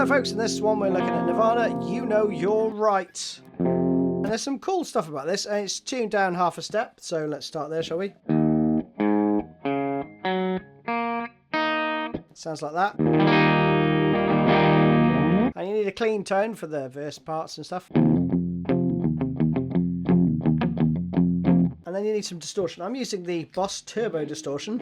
Hello folks, in this one we're looking at Nirvana, You Know You're Right. And there's some cool stuff about this, and it's tuned down half a step, so let's start there, shall we? Sounds like that. And you need a clean tone for the verse parts and stuff. And then you need some distortion. I'm using the Boss Turbo Distortion.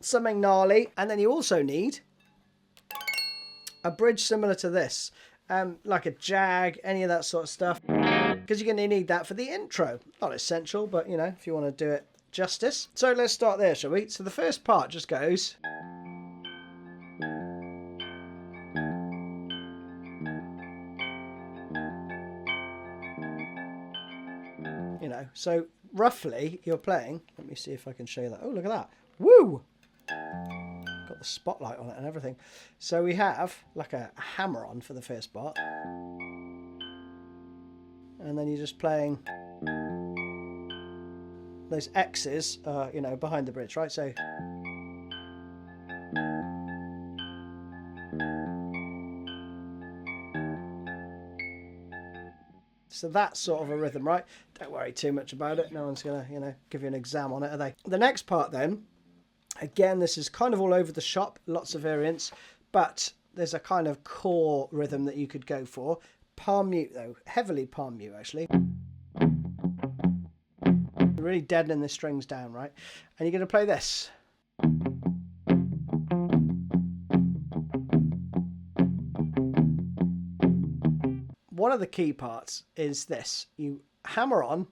Something gnarly. And then you also need a bridge similar to this. Like a Jag, any of that sort of stuff. Because you're going to need that for the intro. Not essential, but you know, if you want to do it justice. So let's start there, shall we? So the first part just goes... You know, so roughly you're playing... Let me see if I can show you that. Oh, look at that. Woo! Got the spotlight on it and everything. So we have like a hammer on for the first part. And then you're just playing those X's, you know, behind the bridge, right? So... So that's sort of a rhythm, right? Don't worry too much about it. No one's going to, you know, give you an exam on it, are they? The next part then, again, this is kind of all over the shop, lots of variants, but there's a kind of core rhythm that you could go for. Palm mute though, heavily palm mute actually. Really deadening the strings down, right? And you're going to play this. One of the key parts is this. You hammer on,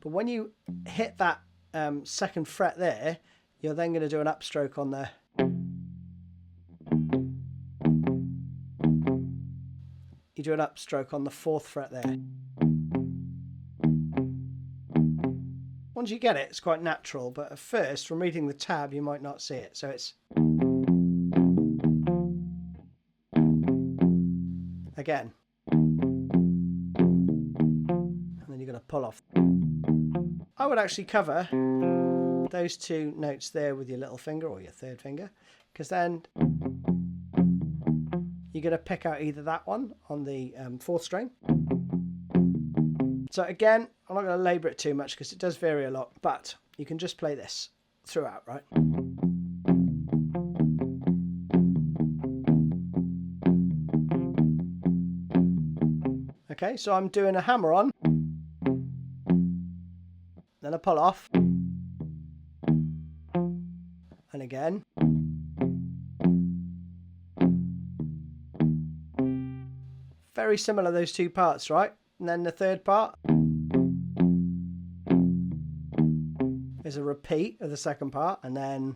but when you hit that second fret there, you're then going to do an upstroke on the... You do an upstroke on the fourth fret there. Once you get it, it's quite natural, but at first, from reading the tab, you might not see it. So it's... Again. And then you're going to pull off. I would actually cover those two notes there with your little finger or your third finger, because then you're going to pick out either that one on the fourth string. So again, I'm not going to labour it too much because it does vary a lot, but you can just play this throughout, right? Okay, so I'm doing a hammer on, then a pull off, and again. Very similar, those two parts, right? And then the third part is a repeat of the second part, and then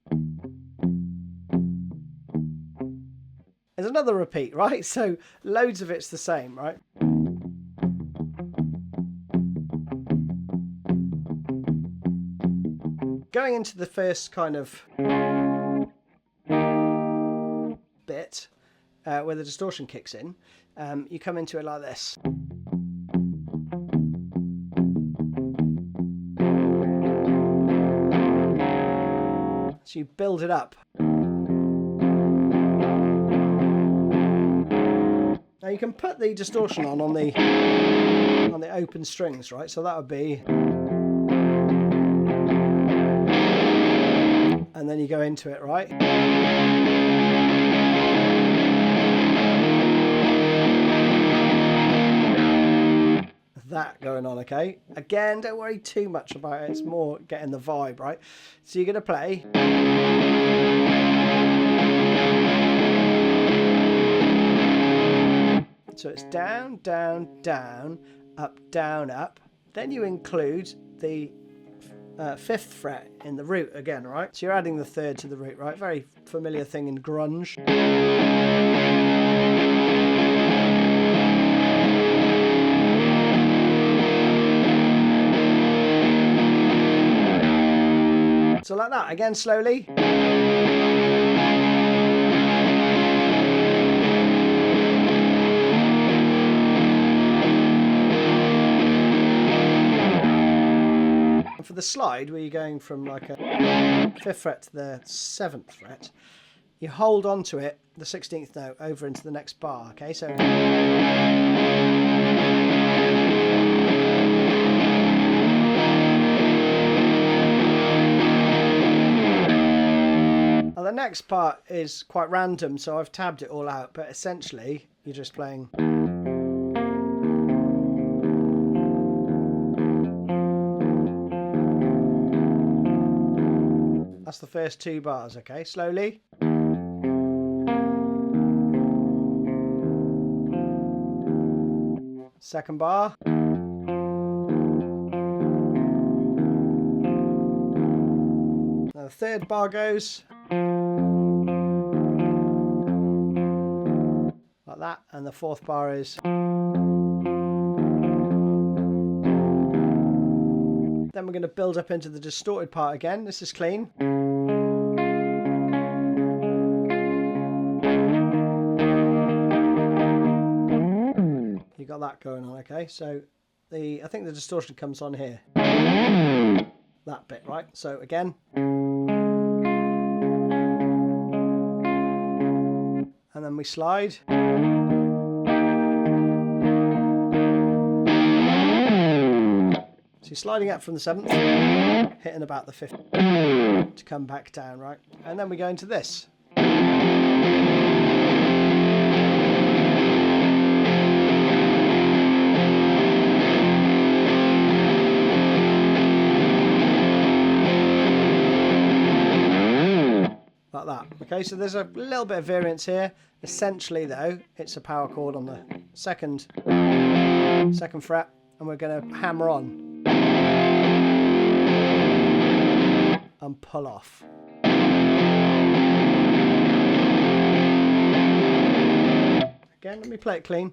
there's another repeat, right? So loads of it's the same, right? Going into the first kind of bit where the distortion kicks in, you come into it like this. So you build it up. Now you can put the distortion on the open strings, right? So that would be... And then you go into it, right? That going on, okay? Again, don't worry too much about it. It's more getting the vibe, right? So you're going to play. So it's down, down, down, up, down, up. Then you include the fifth fret in the root again, right? So you're adding the third to the root, right? Very familiar thing in grunge. So like that, again slowly. for the slide, where you're going from like a 5th fret to the 7th fret, you hold on to it, the 16th note, over into the next bar, okay? So... Now the next part is quite random, so I've tabbed it all out, but essentially you're just playing... That's the first 2 bars, okay? Slowly. Second bar. Now the 3rd bar goes like that, and the 4th bar is... Then we're going to build up into the distorted part again. This is clean. You got that going on, okay? So I think the distortion comes on here. That bit, right? So again. And then we slide. So you're sliding up from the 7th, hitting about the 5th to come back down, right? And then we go into this. Like that. Okay, so there's a little bit of variance here. Essentially though, it's a power chord on the second fret, and we're going to hammer on and pull off. Again, let me play it clean.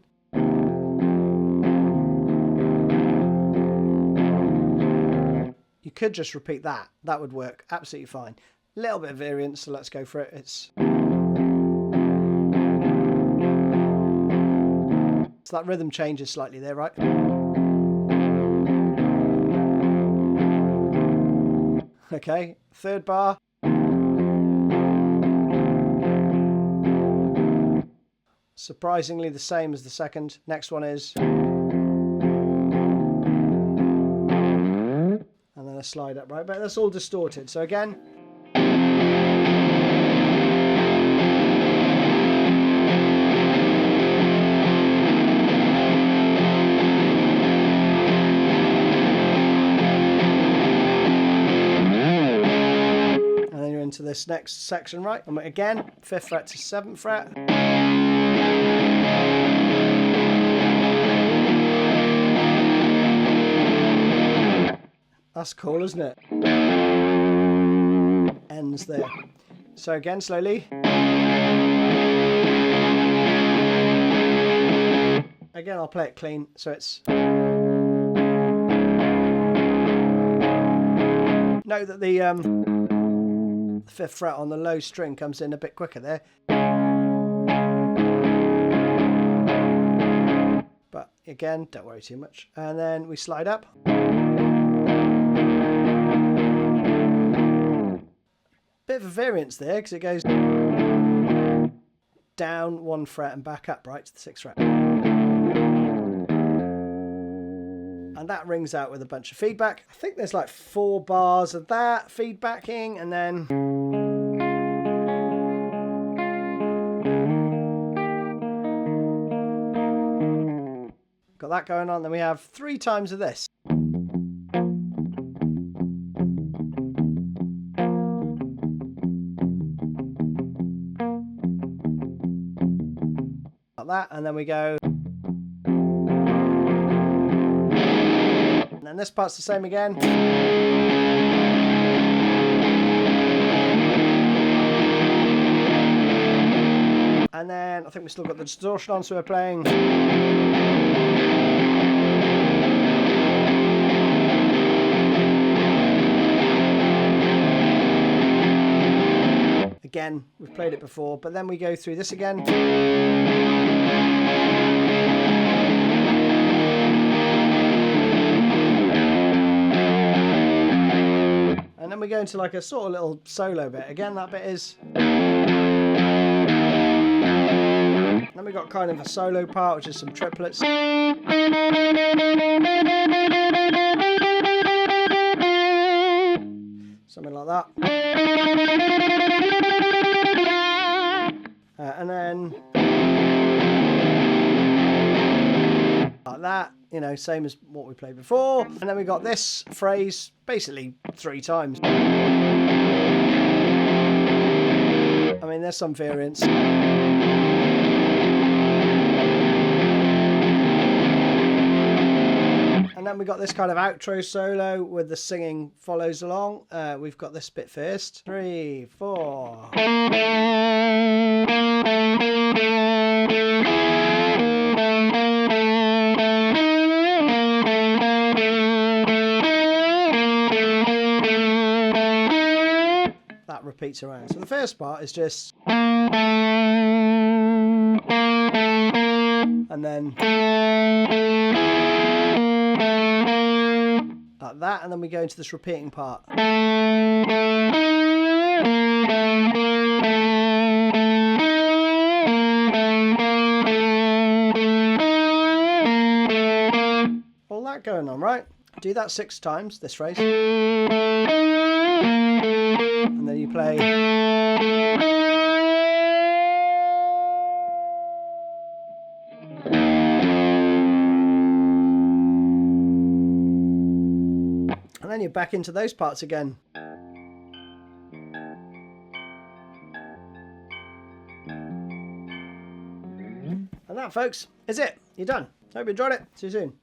You could just repeat that. That would work absolutely fine. A little bit of variance, so let's go for it. So that rhythm changes slightly there, right? Okay, 3rd bar. Surprisingly the same as the 2nd. Next one is... And then a slide up, right? But that's all distorted. So again... into this next section, right? And again, 5th fret to 7th fret. That's cool, isn't it? Ends there. So again, slowly. Again, I'll play it clean, so it's... Note that the 5th fret on the low string comes in a bit quicker there. But again, don't worry too much. And then we slide up. Bit of a variance there because it goes down 1 fret and back up, right, to the 6th fret. And that rings out with a bunch of feedback. I think there's like 4 bars of that feedbacking, and then got that going on. Then we have 3 times of this. Like that, and then we go. And this part's the same again. And then I think we've still got the distortion on, so we're playing. Again, we've played it before, but then we go through this again. go into like a sort of little solo bit. Again, that bit is... Then we got kind of a solo part, which is some triplets. Something like that. And then... like that, you know, same as what we played before. And then we got this phrase basically 3 times. I mean, there's some variants. And then we got this kind of outro solo with the singing follows along. We've got this bit first. 3, 4. That repeats around. So the first part is just... and then... like that, and then we go into this repeating part. All that going on, right? Do that 6 times, this phrase. And then you play... and then you're back into those parts again. And that, folks, is it. You're done. Hope you enjoyed it. See you soon.